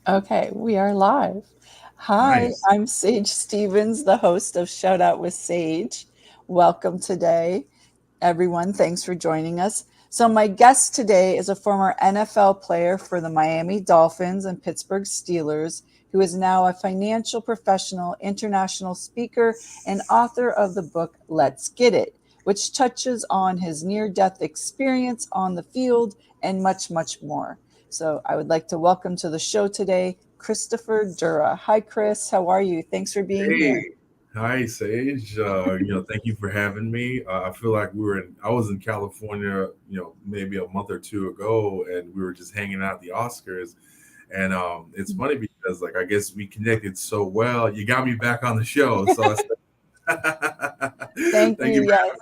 Okay, we are live. Hi, Nice. I'm Sage Stevens, the host of Shout Out with Sage. Welcome today, everyone. Thanks for joining us. So, my guest today is a former NFL player for the Miami Dolphins and Pittsburgh Steelers, who is now a financial professional, international speaker, and author of the book Let's Get It, which touches on his near death experience on the field and much, much more. So I would like to welcome to the show today Kristoffer Doura. Hi, Chris. How are you? Thanks for being Hey, here. hi Sage. Thank you for having me. I feel like I was in California, maybe a month or two ago, and we were just hanging out at the Oscars. And it's funny because, like, I guess we connected so well. You got me back on the show, so I said, Thank thank you. you for Yes.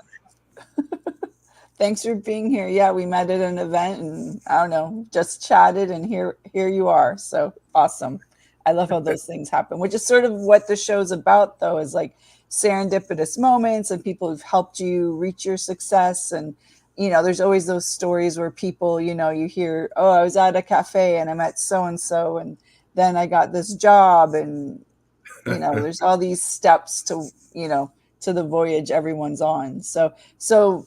Thanks for being here. Yeah, we met at an event and I don't know, just chatted and here you are. So awesome. I love how those things happen, which is sort of what the show's about though, is like serendipitous moments and people who've helped you reach your success. And there's always those stories where people, you hear, oh, I was at a cafe and I met so and so and then I got this job and having me. there's all these steps to the voyage everyone's on. So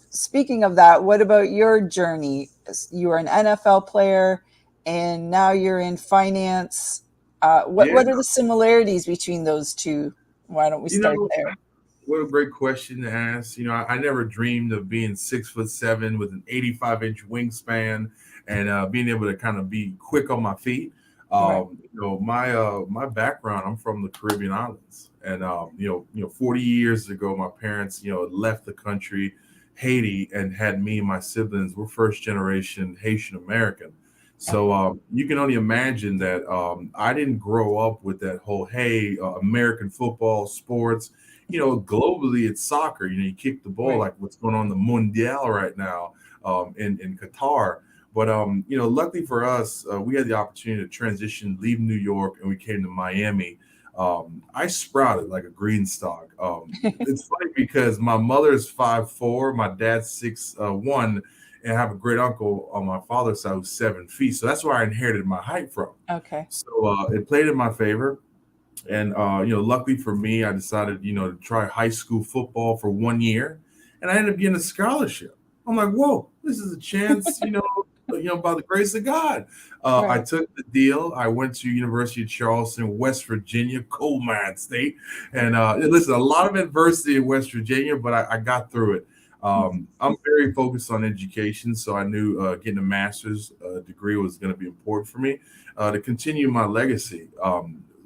speaking of that, what about your journey? You were an NFL player and now you're in finance. Yeah, What are the similarities between those two? Why don't we you start know, there? what a great question to ask. I never dreamed of being 6'7" with an 85-inch wingspan and being able to kind of be quick on my feet. Right. My background, I'm from the Caribbean islands, and 40 years ago, my parents, left the country, Haiti, and had me and my siblings. We're first generation Haitian American. So Okay. you can only imagine that I didn't grow up with that whole, hey, American football, sports. Globally it's soccer. You kick the ball Right. like what's going on in the Mundial right now in Qatar. But luckily for us, we had the opportunity to transition, leave New York, and we came to Miami. I sprouted like a green stalk. It's funny because my mother is 5'4", my dad's 6'1", and I have a great uncle on my father's side who's 7 feet. So that's where I inherited my height from. Okay. So it played in my favor. And luckily for me, I decided to try high school football for 1 year, and I ended up getting a scholarship. I'm like, whoa, this is a chance, by the grace of God. I Right. took the deal. I went to University of Charleston, West Virginia, coal mine state, and listen, a lot of adversity in West Virginia, but I got through it. I'm very focused on education, so I knew getting a master's degree was going to be important for me to continue my legacy.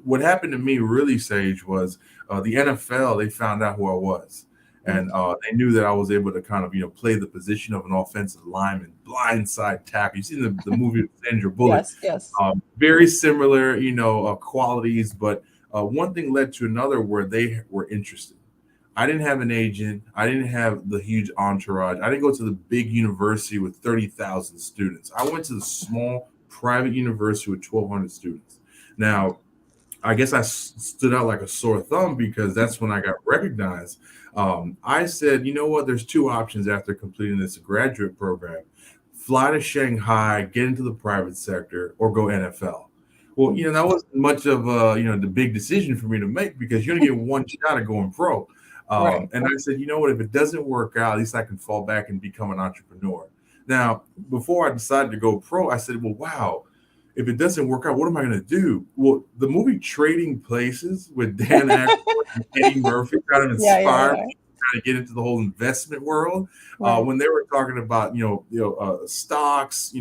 What happened to me really, Sage, was the NFL. They found out who I was, and they knew that I was able to kind of play the position of an offensive lineman, blindside tackle. You see the movie with Sandra Bullock. Yes. Yes. Very similar, qualities, but one thing led to another where they were interested. I didn't have an agent. I didn't have the huge entourage. I didn't go to the big university with 30,000 students. I went to the small private university with 1,200 students. Now, I guess I stood out like a sore thumb because that's when I got recognized. I said, you know what? There's two options after completing this graduate program: fly to Shanghai, get into the private sector, or go NFL. Well, that wasn't much of the big decision for me to make because you only get one shot at going pro. Right. And I said, you know what? If it doesn't work out, at least I can fall back and become an entrepreneur. Now, before I decided to go pro, I said, well, wow, if it doesn't work out, what am I going to do? Well, the movie Trading Places with Dan Aykroyd and Eddie Murphy kind of Yeah. Yeah. inspired Yeah. me to kind of get into the whole investment world. Right. When they were talking about stocks,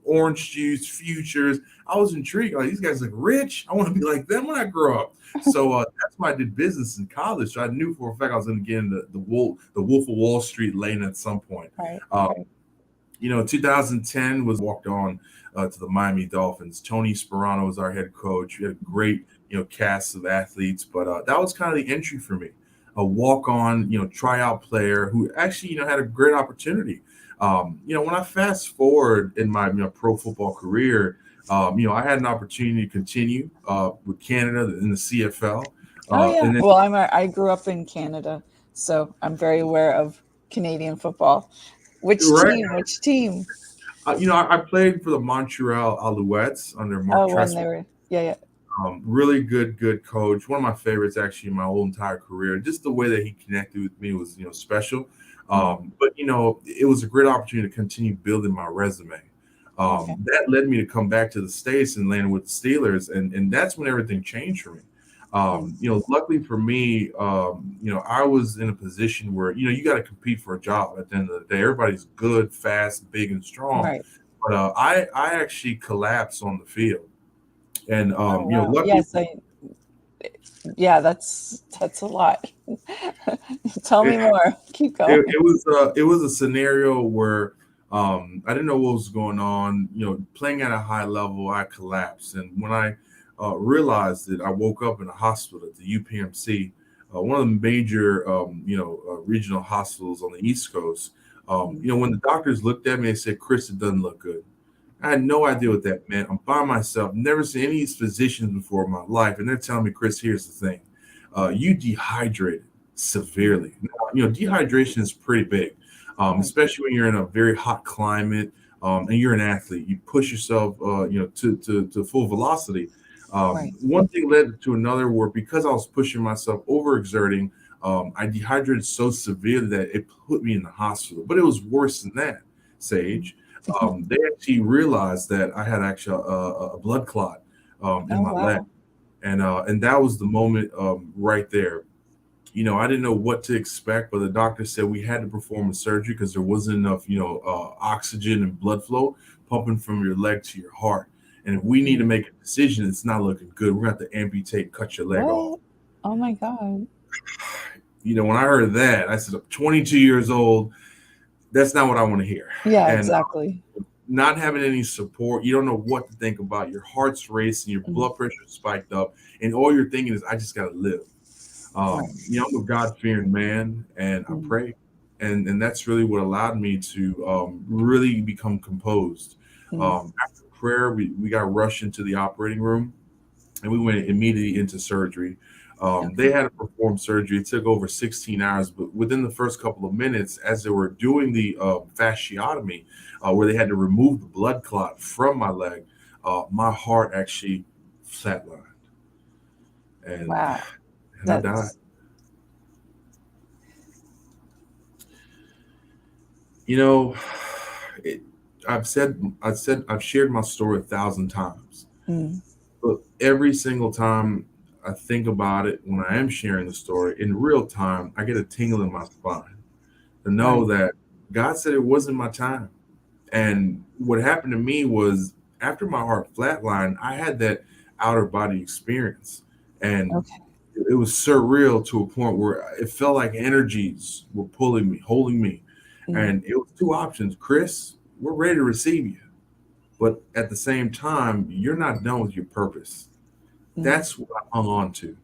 orange juice futures, I was intrigued. Like, these guys look rich. I want to be like them when I grow up. So that's why I did business in college. So I knew for a fact I was going to get into the Wolf of Wall Street lane at some point. Right. Uh, Right. 2010 was walked on to the Miami Dolphins. Tony Sperano was our head coach. We had a great, cast of athletes, but that was kind of the entry for me. A walk-on, tryout player who actually, had a great opportunity. When I fast forward in my, pro football career, I had an opportunity to continue with Canada in the CFL, Oh yeah. and then Well, I grew up in Canada, so I'm very aware of Canadian football. Which right. team? Which team? I played for the Montreal Alouettes under Mark Oh, when Tressel. they were. Yeah, yeah. Really good coach. One of my favorites actually in my whole entire career. Just the way that he connected with me was, special. Mm, But it was a great opportunity to continue building my resume. okay. That led me to come back to the States and land with the Steelers, and that's when everything changed for me. Mm, Luckily for me, I was in a position where you got to compete for a job. At the end of the day, everybody's good, fast, big, and strong. right. But I actually collapsed on the field, and Oh, wow. luckily Yes, yeah, that's a lot. Tell it, me more. Keep it, going. it was a scenario where I didn't know what was going on. Playing at a high level, I collapsed, and when I realized it, I woke up in a hospital at the UPMC, one of the major regional hospitals on the East Coast. Mm, When the doctors looked at me, they said, "Chris, it doesn't look good." I had no idea what that meant. I'm by myself, never seen any of these physicians before in my life, and they're telling me, "Chris, here's the thing: you dehydrated mm, severely." Now, dehydration is pretty big, right, especially when you're in a very hot climate and you're an athlete. You push yourself, to full velocity. right. One thing led to another, where because I was pushing myself, overexerting, I dehydrated so severely that it put me in the hospital. But it was worse than that, Mm. Sage. They actually realized that I had actually a blood clot in Oh, my leg, wow. and that was the moment right there. I didn't know what to expect, but the doctor said we had to perform a surgery because there wasn't enough, oxygen and blood flow pumping from your leg to your heart. And if we need to Mm. make a decision, it's not looking good. We're going to have to amputate, cut your leg off. What? Oh my God. When I heard that, I said, I'm 22 years old. That's not what I want to hear. Yeah, And exactly. not having any support, you don't know what to think about. Your heart's racing, your Mm, blood pressure spiked up, and all you're thinking is, I just got to live. right. I'm a God fearing man, and I Mm, pray, and that's really what allowed me to really become composed. mm, After prayer, we got rushed into the operating room, and we went immediately into surgery. They okay. had to perform surgery. It took over 16 hours, but within the first couple of minutes, as they were doing the fasciotomy, where they had to remove the blood clot from my leg, my heart actually flatlined, and Wow. and I died. That's You know, it, I've shared my story 1,000 times, mm, but every single time I think about it, when I am sharing the story in real time, I get a tingle in my spine to know right. that God said it wasn't my time. And what happened to me was, after my heart flatlined, I had that outer body experience, and Okay. it was surreal to a point where it felt like energies were pulling me, holding me. Mm, And it was two options: Chris, we're ready to receive you. But at the same time, you're not done with your purpose. mm, That's what I hung on to.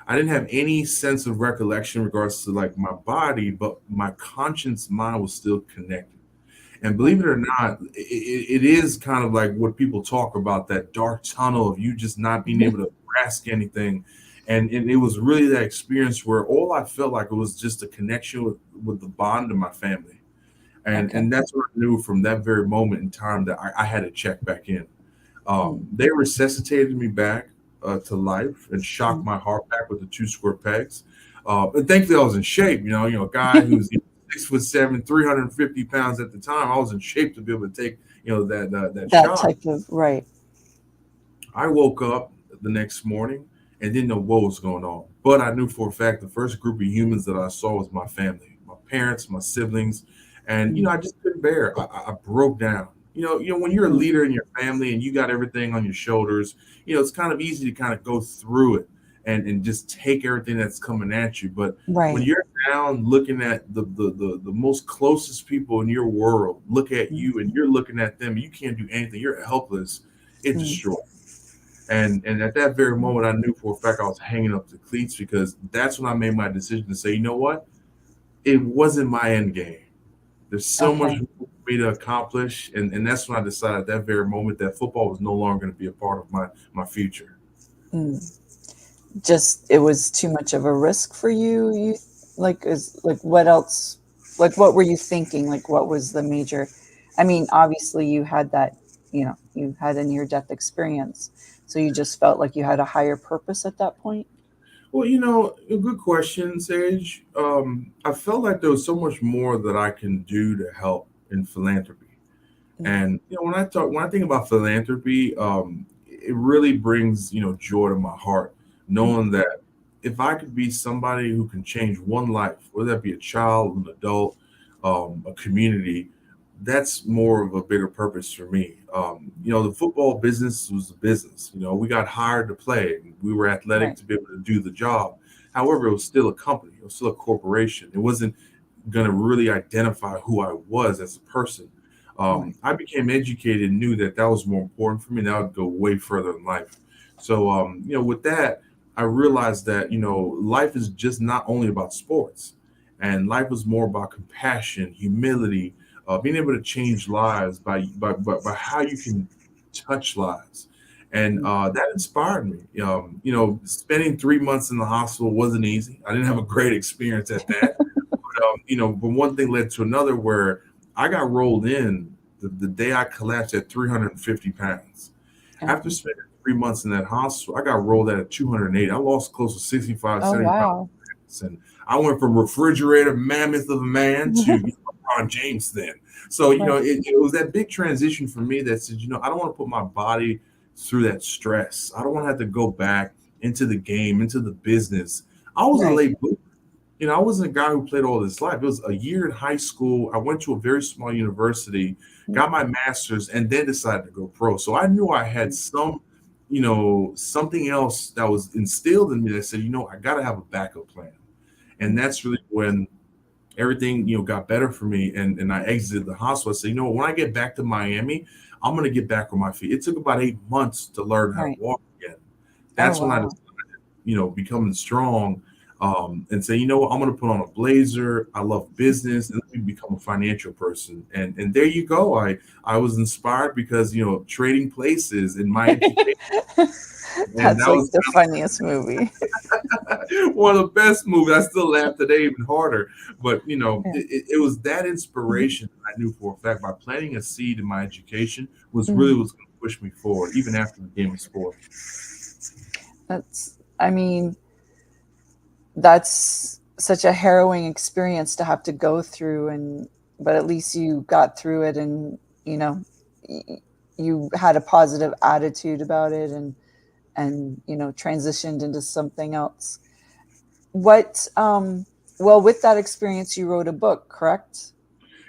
I didn't have any sense of recollection in regards to like my body, but my conscience mind was still connected. And believe right. it or not, it is kind of like what people talk about, that dark tunnel of you just not being able to grasp anything. And it was really that experience where all I felt like it was just a connection with the bond of my family. And Okay. and that's what I knew from that very moment in time that I had to check back in. Mm, They resuscitated me back to life and shocked mm. my heart back with the two square pegs. And thankfully, I was in shape. A guy who's 6'7", 350 pounds at the time. I was in shape to be able to take that That shock. type of, right. I woke up the next morning and didn't know what was going on, but I knew for a fact the first group of humans that I saw was my family, my parents, my siblings, and Mm, I just couldn't bear it. I broke down. When you're a mm, leader in your family and you got everything on your shoulders, it's kind of easy to kind of go through it and just take everything that's coming at you. But when right. you're down looking at the most closest people in your world look at Mm, you and you're looking at them, you can't do anything. You're helpless. It mm, destroys. And at that very moment, I knew for a fact I was hanging up the cleats, because that's when I made my decision to say, you know what? It wasn't my end game. There's so much okay. more for me to accomplish. And that's when I decided at that very moment that football was no longer going to be a part of my future. Mm. Just it was too much of a risk for you. You like is like what else? Like what were you thinking? Like what was the major? I mean, obviously you had that. you had a near death experience. So you just felt like you had a higher purpose at that point? Well, a good question, Sage. I felt like there was so much more that I can do to help in philanthropy. Mm, And when I think about philanthropy, it really brings joy to my heart, mm, knowing that if I could be somebody who can change one life, whether that be a child, an adult, a community, that's more of a bigger purpose for me. The football business was a business. We got hired to play. And we were athletic right, to be able to do the job. However, it was still a company. It was still a corporation. It wasn't going to really identify who I was as a person. right, I became educated and knew that that was more important for me. That would go way further in life. So, with that, I realized that, life is just not only about sports, and life is more about compassion, humility, being able to change lives by how you can touch lives. And mm, that inspired me. Spending 3 months in the hospital wasn't easy. I didn't have a great experience at that. But one thing led to another where I got rolled in the day I collapsed at 350 pounds. After okay. spending 3 months in that hospital, I got rolled out at 208. I lost close to 65, Oh 70 pounds. wow. And I went from refrigerator mammoth of a man to LeBron James then. So, Right, it was that big transition for me that said, I don't want to put my body through that stress. I don't want to have to go back into the game, into the business. I was a right, late bloomer. I wasn't a guy who played all his life. It was a year in high school. I went to a very small university, mm, got my master's, and then decided to go pro. So I knew I had something else that was instilled in me that said, I got to have a backup plan. And mm, that's really when everything, got better for me. And I exited the hospital. I said, when I get back to Miami, I'm going to get back on my feet. It took about 8 months to learn how to right. walk again. Oh That's when I wow. decided, becoming strong, and say, what, I'm going to put on a blazer. I love business, and let me become a financial person. And there you go. I was inspired because trading places in my education, and That's that like was the funniest movie. one of the best movies. I still laugh today even harder. But Yeah. it was that Mhm. inspiration that I knew for a fact by planting a seed in my education was really Mm. what's going to push me forward, even after the game of sport. I mean, that's such a harrowing experience to have to go through, but at least you got through it, and you know you had a positive attitude about it, and transitioned into something else. What well, with that experience you wrote a book, correct?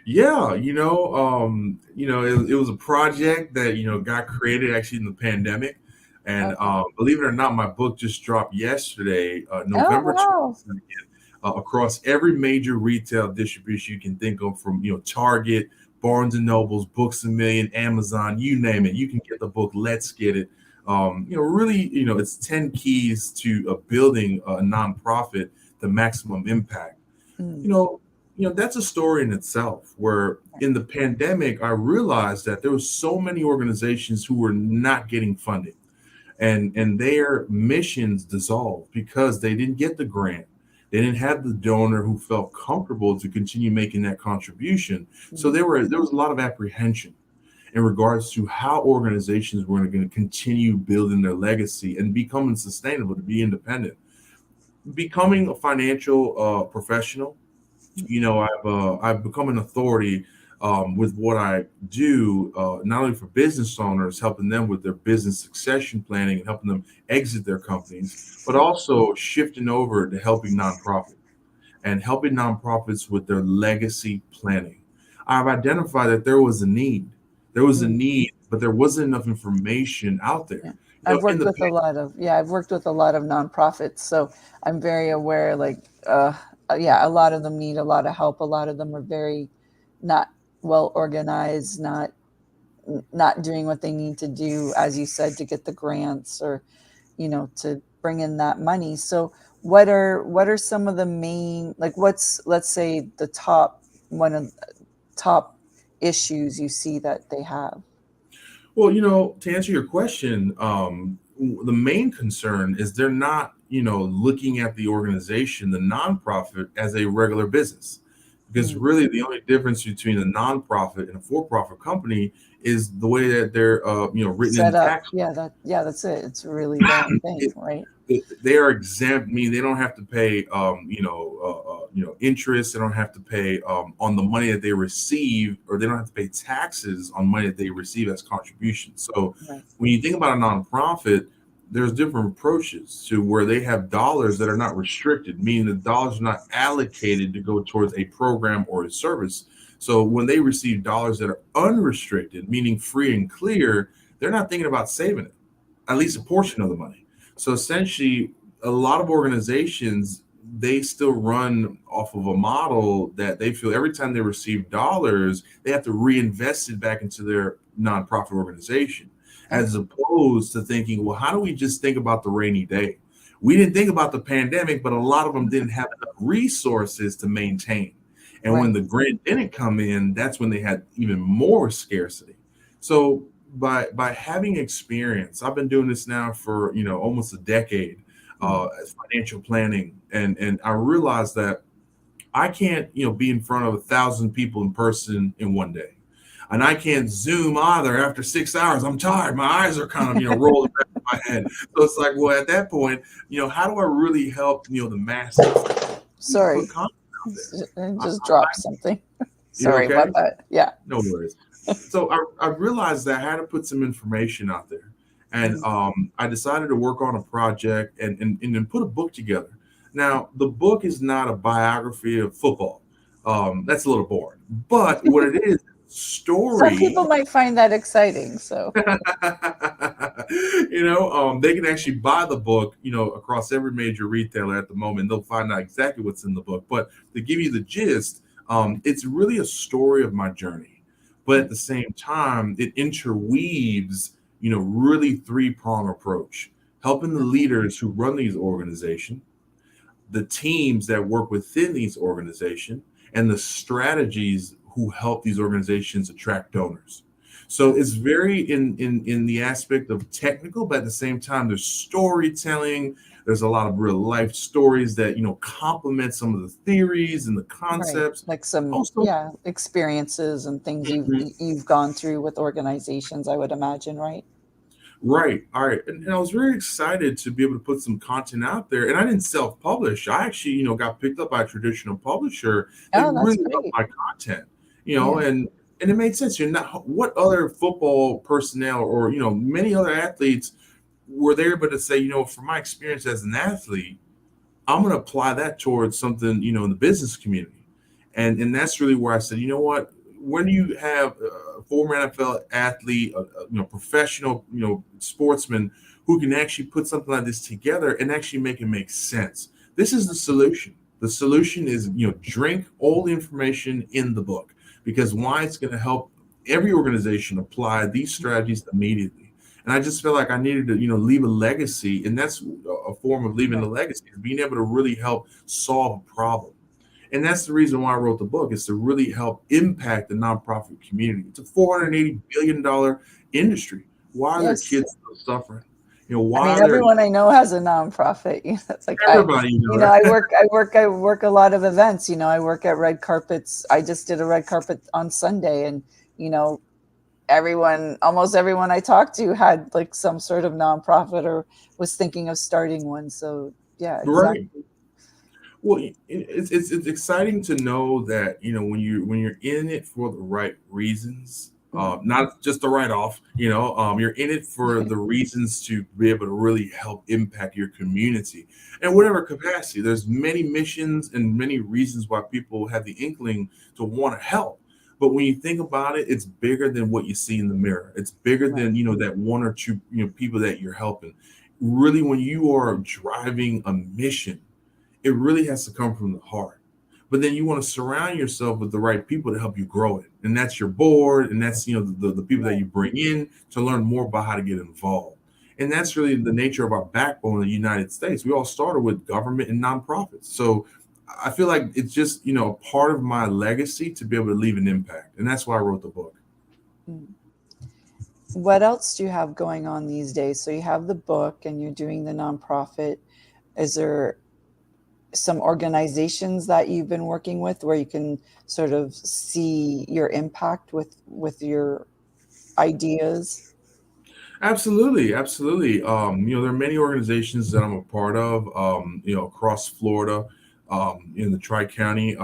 Yeah, it was a project that got created actually in the pandemic, and Okay. believe it or not, my book just dropped yesterday, Oh November wow. 22nd, across every major retail distribution you can think of, from Target, Barnes and Nobles, Books a Million, Amazon, you name it. Mm, You can get the book. Let's get it. Really, it's 10 keys to building a nonprofit, the maximum impact. mm, you know, that's a story in itself where in the pandemic, I realized that there were so many organizations who were not getting funded, and their missions dissolved because they didn't get the grant. They didn't have the donor who felt comfortable to continue making that contribution. So mm, there was a lot of apprehension in regards to how organizations were going to continue building their legacy and becoming sustainable to be independent. Becoming a financial professional, I've become an authority with what I do, not only for business owners, helping them with their business succession planning and helping them exit their companies, but also shifting over to helping nonprofits with their legacy planning. I've identified that there was a need. There was a mm. need, but there wasn't enough information out Yeah. there. I've In worked the with a lot of yeah, I've worked with a lot of nonprofits, so I'm very aware like yeah, a lot of them need a lot of help. A lot of them are very not well organized, not doing what they need to do, as you said, to get the grants or to bring in that money. So what are some of the main, like, what's, let's say, the top one of top issues you see that they have? Well, to answer your question, the main concern is they're not, looking at the organization, the nonprofit, as a regular business. because really the only difference between a nonprofit and a for-profit company is the way that they're written in Set the up. tax. That's it. It's really that thing, It, right? they are exempt, meaning they don't have to pay interest. They don't have to pay on the money that they receive, or they don't have to pay taxes on money that they receive as contributions. So Right. when you think about a nonprofit, there's different approaches to where they have dollars that are not restricted, meaning the dollars are not allocated to go towards a program or a service. So when they receive dollars that are unrestricted, meaning free and clear, they're not thinking about saving it, at least a portion of the money. So essentially, a lot of organizations, they still run off of a model that they feel every time they receive dollars, they have to reinvest it back into their nonprofit organization, as Okay. opposed to thinking, well, how do we just think about the rainy day? We didn't think about the pandemic, but a lot of them didn't have enough resources to maintain. And when Right. the grant didn't come in, that's when they had even more scarcity. So by having experience, I've been doing this now for almost a decade, Mhm. as financial planning, and I realized that I can't be in front of 1,000 people in person in one day, and I can't Zoom either. After 6 hours, I'm tired. My eyes are kind of rolling back in my head. So it's like, well, at that point, how do I really help the masses? I need to Sorry. put content out there. I I, just dropped something. you Sorry okay? about that. Yeah. No worries. So I realized that I had to put some information out there. And Mhm. I decided to work on a project and then put a book together. Now, the book is not a biography of football. That's a little boring. But what it is, Some people story. might find that exciting. So, They can actually buy the book, across every major retailer at the moment. They'll find out exactly what's in the book. But to give you the gist, it's really a story of my journey. But at the same time, it interweaves, really three-prong approach, helping the leaders who run these organizations, the teams that work within these organizations, and the strategies who help these organizations attract donors. So it's very in the aspect of technical, but at the same time, there's storytelling. There's a lot of real life stories that complement some of the theories and the right, concepts. like some Also, experiences and things mhm, you've gone through with organizations, I would imagine, right? right. All right. And I was very excited to be able to put some content out there. And I didn't self-publish. I actually, got picked up by a traditional publisher that Oh, that's really loved great. my content, Yeah. and it made sense. You're not what other football personnel or, many other athletes were they able to say, from my experience as an athlete, I'm going to apply that towards something, in the business community. And that's really where I said, you know what, when you have a former NFL athlete, professional, sportsman who can actually put something like this together and actually make it make sense. This is the solution. The solution is, drink all the information in the book, because why, it's going to help every organization apply these strategies immediately. And I just feel like I needed to, leave a legacy, and that's a form of leaving a Right. legacy, is being able to really help solve a problem. And that's the reason why I wrote the book, is to really help impact the nonprofit community. It's a $480 billion industry. Why are there Yes. kids still suffering? I Why mean, are there everyone I know has a nonprofit. It's like everybody, I work a lot of events. I work at red carpets. I just did a red carpet on Sunday, and you know, almost everyone I talked to had like some sort of nonprofit or was thinking of starting one. So yeah, right? exactly. Well, it's exciting to know that when you're in it for the right reasons, Mm. not just the write off. You're in it for the reasons to be able to really help impact your community in whatever capacity. There's many missions and many reasons why people have the inkling to want to help. But when you think about it, it's bigger than what you see in the mirror. It's bigger Right. than that one or two people that you're helping. Really, when you are driving a mission, it really has to come from the heart. But then you want to surround yourself with the right people to help you grow it. And that's your board, and that's the people that Right. you bring in to learn more about how to get involved. And that's really the nature of our backbone in the United States. We all started with government and nonprofits. So I feel like it's just, a part of my legacy to be able to leave an impact. And that's why I wrote the book. Mm. What else do you have going on these days? So you have the book and you're doing the nonprofit. Is there some organizations that you've been working with where you can sort of see your impact with your ideas? Absolutely, absolutely. There are many organizations that I'm a part of, across Florida, in the Tri-County,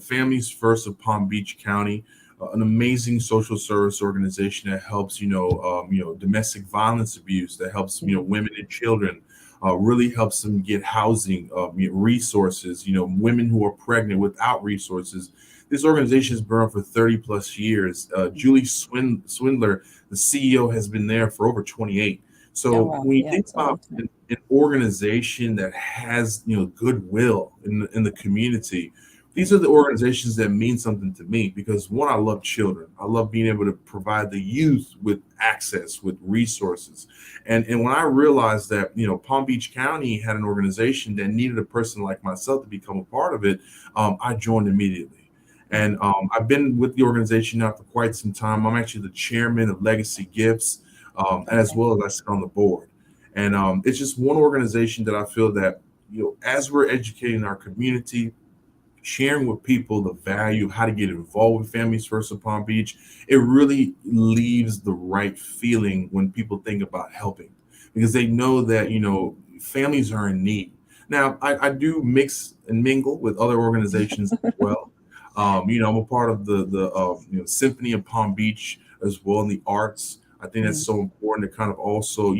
Families First of Palm Beach County, an amazing social service organization that helps, domestic violence abuse, that helps, Mm. women and children, really helps them get housing, resources, women who are pregnant without resources. This organization has been around for 30 plus years. Julie Swindler, the CEO, has been there for over 28. Oh So wow, when you yeah, think it's a long about time. an organization that has goodwill in the community, these are the organizations that mean something to me because one, I love children. I love being able to provide the youth with access, with resources. And when I realized that Palm Beach County had an organization that needed a person like myself to become a part of it, I joined immediately. And I've been with the organization now for quite some time. I'm actually the chairman of Legacy Gifts, as Okay. well as I sit on the board. And it's just one organization that I feel that, as we're educating our community, sharing with people the value of how to get involved with Families First of Palm Beach, it really leaves the right feeling when people think about helping because they know that, families are in need. Now, I do mix and mingle with other organizations as well. I'm a part of the Symphony of Palm Beach as well in the arts. I think that's Mm. so important to kind of also,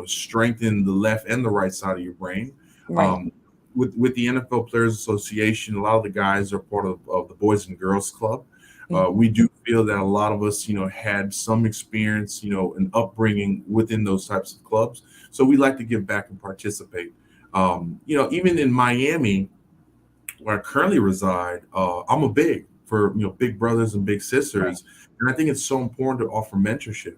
strengthen the left and the right side of your brain. Right. Um, with the NFL Players Association, a lot of the guys are part of the Boys and Girls Club. Hmm. We do feel that a lot of us, had some experience, an upbringing within those types of clubs. So we like to give back and participate. Even in Miami, where I currently reside, I'm a big for big brothers and big Right. sisters, and I think it's so important to offer mentorship.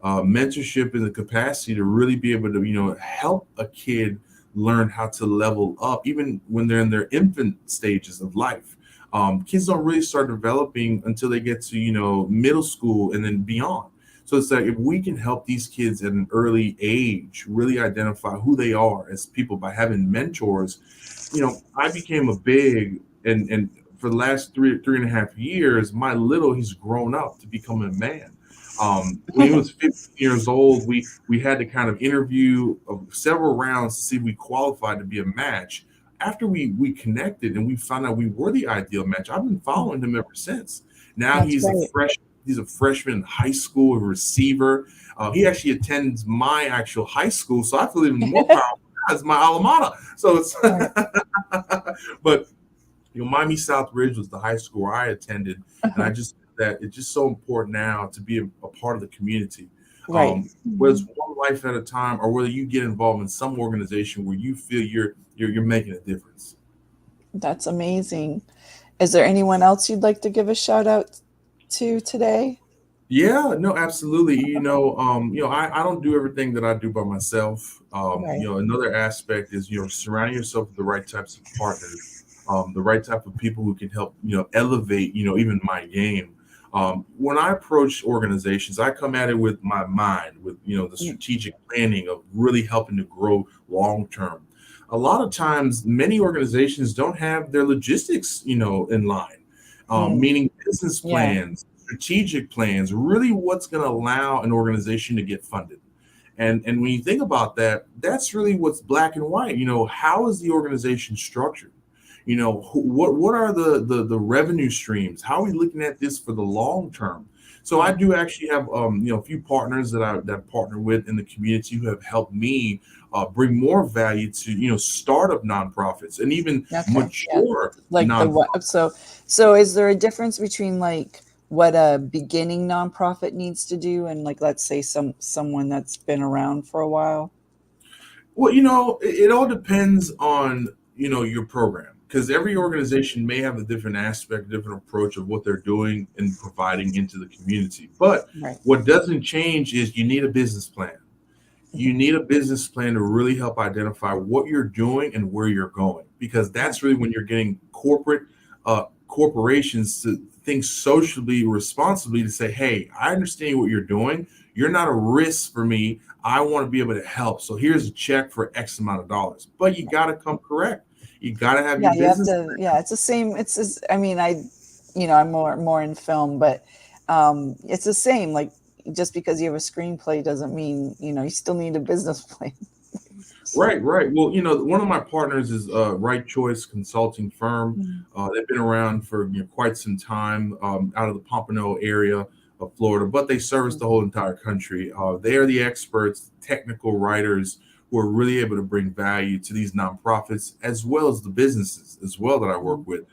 Mentorship in the capacity to really be able to help a kid learn how to level up, even when they're in their infant stages of life. Kids don't really start developing until they get to middle school and then beyond. So it's like if we can help these kids at an early age really identify who they are as people by having mentors. I became a big and for the last three and a half years, my little he's grown up to become a man. When he was 15 years old, we had to kind of interview several rounds to see if we qualified to be a match. After we connected and we found out we were the ideal match, I've been following him ever since. Now That's he's a great. fresh. He's a freshman in high school, a receiver. He actually attends my actual high school, so I feel even more powerful as my alma mater. So it's Right. but Miami South Ridge was the high school where I attended, and I Uh-huh. just that it's just so important now to be a part of the community. Right. Whether it's Mhm. one life at a time, or whether you get involved in some organization where you feel you're making a difference. That's amazing. Is there anyone else you'd like to give a shout out to today? Yeah, no, absolutely. I don't do everything that I do by myself. Right. Another aspect is, surrounding yourself with the right types of partners, the right type of people who can help, elevate, even my game. When I approach organizations, I come at it with my mind, with, the Mm. strategic planning of really helping to grow long term. A lot of times, many organizations don't have their logistics, in line, Mm. meaning business Yeah. plans, strategic plans, really what's going to allow an organization to get funded. And when you think about that, that's really what's black and white. How is the organization structured? What are the revenue streams? How are we looking at this for the long term? So I Mm. do actually have a few partners that partner with in the community who have helped me bring more value to startup nonprofits and even Okay. Yeah. mature Like the nonprofits. what? So is there a difference between like what a beginning nonprofit needs to do and like let's say someone that's been around for a while? Well, it all depends on, your program because every organization may have a different aspect, different approach of what they're doing and providing into the community. But Right. what doesn't change is you need a business plan. You need a business plan to really help identify what you're doing and where you're going because Right. that's really when you're getting corporations to think socially responsibly to say, hey, I understand what you're doing. You're not a risk for me. I want to be able to help. So here's a check for X amount of dollars. But you got to come correct. You got to have Yeah, your you have business. to. Yeah, it's the same. I mean, I'm more in film, but it's the same. Like, just because you have a screenplay doesn't mean you still need a business plan. So, Right, right. Well, one of my partners is Right Choice Consulting Firm. mm, They've been around for quite some time, out of the Pompano area of Florida, but they service mm, the whole entire country. They are the experts, technical writers who are really able to bring value to these nonprofits as well as the businesses as well that I work mm, with.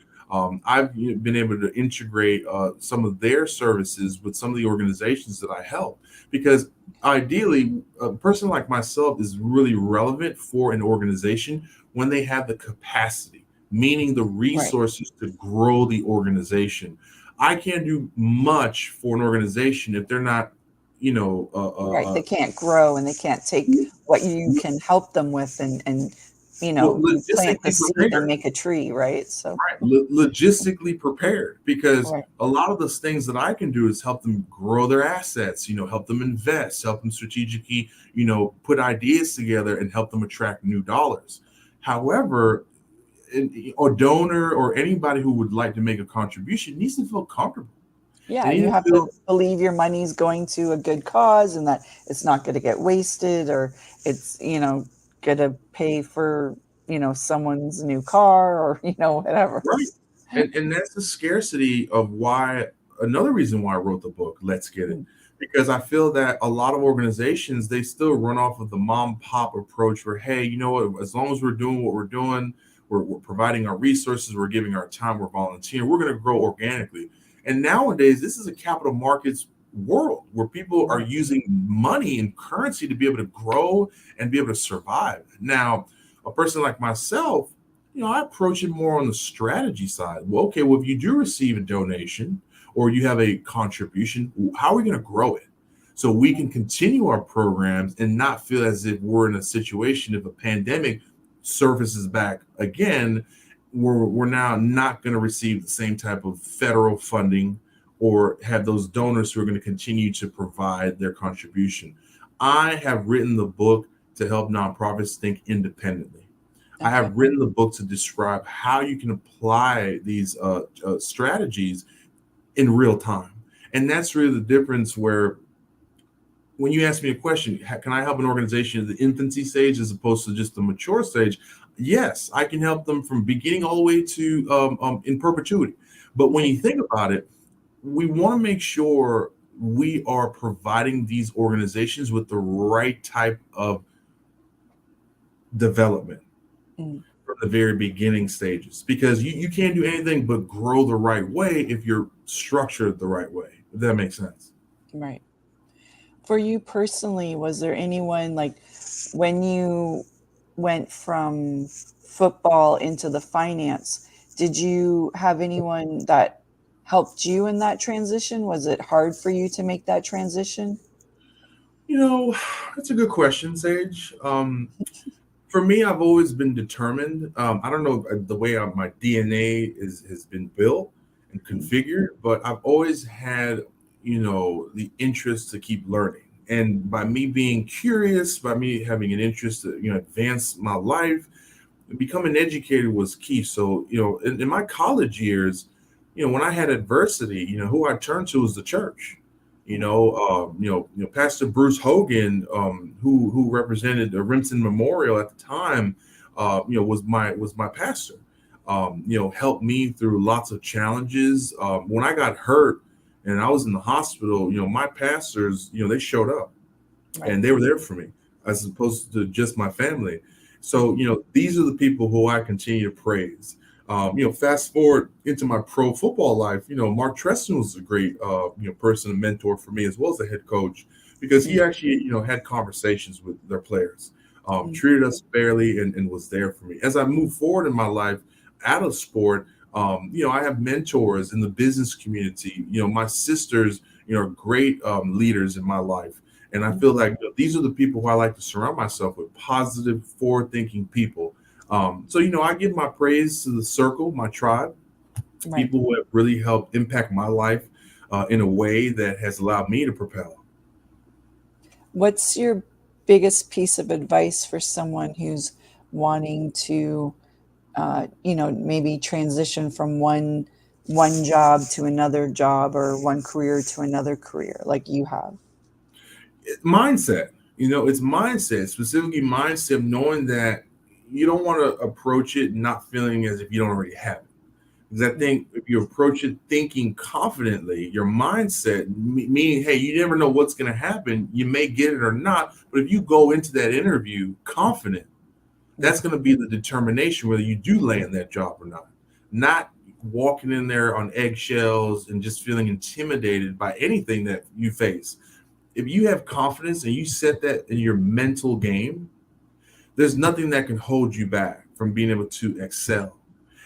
I've been able to integrate some of their services with some of the organizations that I help because ideally, a person like myself is really relevant for an organization when they have the capacity, meaning the right, resources to grow the organization. I can't do much for an organization if they're not, you know, right. They can't grow and they can't take what you can help them with, and well, you plant the logistically seed and prepared. make a tree, right? So, Right. Logistically prepared because right. a lot of those things that I can do is help them grow their assets, help them invest, help them strategically, put ideas together and help them attract new dollars. However, a donor or anybody who would like to make a contribution needs to feel comfortable. Yeah, They and need you to have to feel believe your money's going to a good cause and that it's not going to get wasted, or it's, going to pay for, someone's new car, or, whatever. right. And that's the scarcity of why another reason why I wrote the book, Let's Get It. Mm, Because I feel that a lot of organizations, they still run off of the mom pop approach where, hey, you know what, as long as we're doing what we're doing, we're providing our resources, we're giving our time, we're volunteering, we're going to grow organically. And nowadays, this is a capital markets world where people are right. using money and currency to be able to grow and be able to survive. Now, a person like myself, I approach it more on the strategy side. Well, okay, well, if you do receive a donation or you have a contribution, how are we going to grow it? So we can continue our programs and not feel as if we're in a situation if a pandemic surfaces back again, we're now not going to receive the same type of federal funding or have those donors who are going to continue to provide their contribution. I have written the book to help nonprofits think independently. I Okay. have written the book to describe how you can apply these strategies in real time. And that's really the difference where when you ask me a question, can I help an organization at the infancy stage as opposed to just the mature stage? Yes, I can help them from beginning all the way to in perpetuity. But when Right. you think about it, we want to make sure we are providing these organizations with the right type of development Mm, from the very beginning stages because you can't do anything but grow the right way if you're structured the right way, if that makes sense. right. For you personally, was there anyone, like, when you went from football into the finance, did you have anyone that helped you in that transition? Was it hard for you to make that transition? You know, that's a good question, Sage. For me, I've always been determined. I don't know the way my DNA has been built and Mm, configured, but I've always had, the interest to keep learning. And by me being curious, by me having an interest to, advance my life, becoming educated was key. So, in my college years, when I had adversity, who I turned to was the church. mm, Pastor Bruce Hogan, who represented the Remsen Memorial at the time, was my pastor. Helped me through lots of challenges. When I got hurt and I was in the hospital, my pastors, they showed up right. and they were there for me as opposed to just my family. So, these are the people who I continue to praise. Fast forward into my pro football life, Mark Treston was a great, person and mentor for me as well as a head coach because Mm, he actually, had conversations with their players, mm, treated us fairly and was there for me. As I move forward in my life out of sport, I have mentors in the business community. My sisters, are great leaders in my life. And I mm, feel like these are the people who I like to surround myself with, positive, forward-thinking people. So, I give my praise to the circle, my tribe, right. people who have really helped impact my life in a way that has allowed me to propel. What's your biggest piece of advice for someone who's wanting to maybe transition from one job to another job or one career to another career like you have? Mindset. It's mindset, specifically mindset, knowing that you don't want to approach it not feeling as if you don't already have it. Because I think if you approach it thinking confidently, your mindset, meaning, hey, you never know what's going to happen. You may get it or not. But if you go into that interview confident, that's going to be the determination whether you do land that job or not. Not walking in there on eggshells and just feeling intimidated by anything that you face. If you have confidence and you set that in your mental game, there's nothing that can hold you back from being able to excel.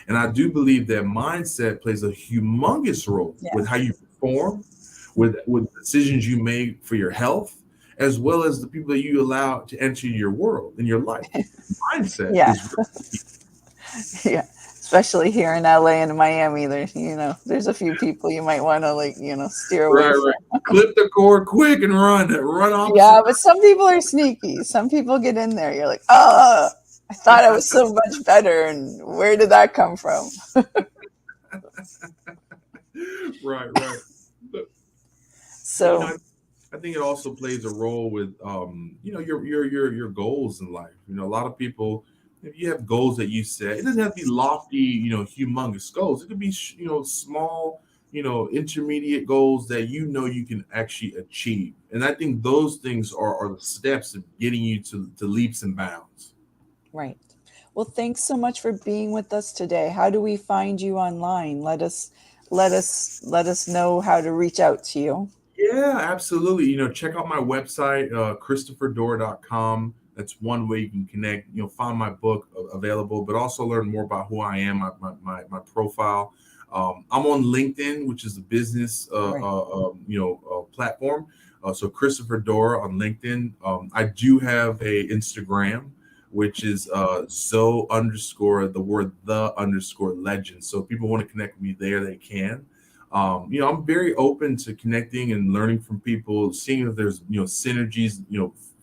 And I do believe that mindset plays a humongous role with how you perform, with decisions you make for your health, as well as the people that you allow to enter your world in your life. Mindset is really yeah. Especially here in LA and Miami, there's a few people you might want to steer away from. Right. Clip the cord quick and run off. Yeah, but some people are sneaky. Some people get in there. You're like, oh, I thought I was so much better, and where did that come from? Right. So I think it also plays a role with your goals in life. A lot of people, if you have goals that you set, it doesn't have to be lofty, humongous goals. It could be small, intermediate goals that you can actually achieve. And I think those things are the steps of getting you to leaps and bounds. Right. Well, thanks so much for being with us today. How do we find you online? Let us know how to reach out to you. Yeah, absolutely. Check out my website, KristofferDoura.com. That's one way you can connect. Find my book available, but also learn more about who I am, my profile. I'm on LinkedIn, which is a business platform. So Kristoffer Doura on LinkedIn. I do have a Instagram, which is Zoe _ the word the _ legend. So if people want to connect with me there, they can. I'm very open to connecting and learning from people, seeing if there's synergies,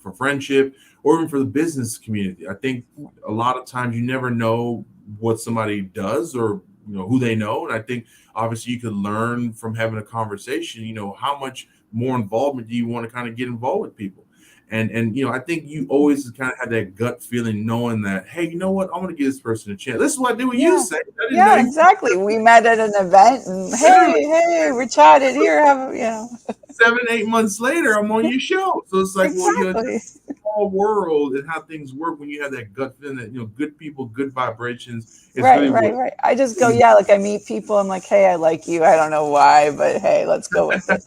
for friendship or even for the business community. I think a lot of times you never know what somebody does or who they know, and I think obviously you could learn from having a conversation. How much more involvement do you want to kind of get involved with people? And I think you always kind of have that gut feeling, knowing that, hey, you know what, I'm going to give this person a chance. This is what I did with you, Say. Yeah, exactly. We met at an event, and hey, we're chatted here. 7-8 months later, I'm on your show. So it's like, exactly. It's a small world and how things work when you have that gut feeling that good people, good vibrations. It's right. I just go, like I meet people. I'm like, hey, I like you. I don't know why, but hey, let's go with it.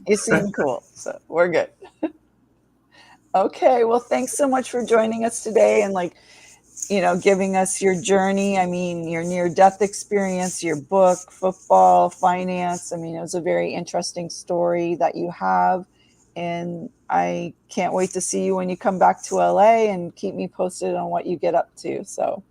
You seem cool, so we're good. Okay, well, thanks so much for joining us today and giving us your journey. I mean, your near-death experience, your book, football, finance. I mean, it was a very interesting story that you have, and I can't wait to see you when you come back to LA and keep me posted on what you get up to. So.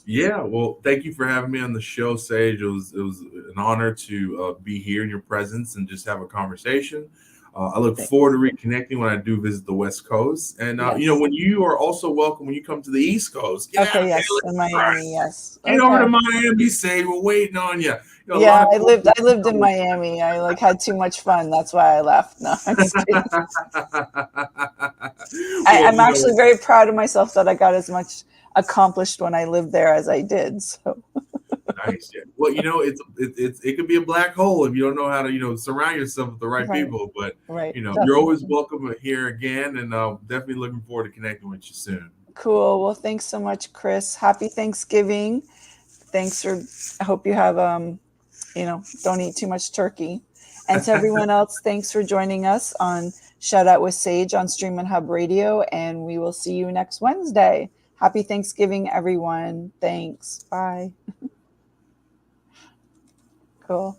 Yeah, well, thank you for having me on the show, Sage. It was an honor to be here in your presence and just have a conversation. I look forward to reconnecting when I do visit the West Coast. And, when you are also welcome when you come to the East Coast. Yes, in Miami, yes. Get over to Miami, Sage. We're waiting on you. I lived in Miami. I had too much fun. That's why I left. No, I'm just kidding. I'm actually very proud of myself that I got as much accomplished when I lived there as I did. So nice. Yeah. Well, it could be a black hole if you don't know how to surround yourself with the right people. But you're always welcome here again, and definitely looking forward to connecting with you soon. Cool. Well, thanks so much, Kris. Happy Thanksgiving. I hope you have don't eat too much turkey. And to everyone else, thanks for joining us on Shout Out with Sage on Stream and Hub Radio, and we will see you next Wednesday. Happy Thanksgiving, everyone. Thanks. Bye. Cool.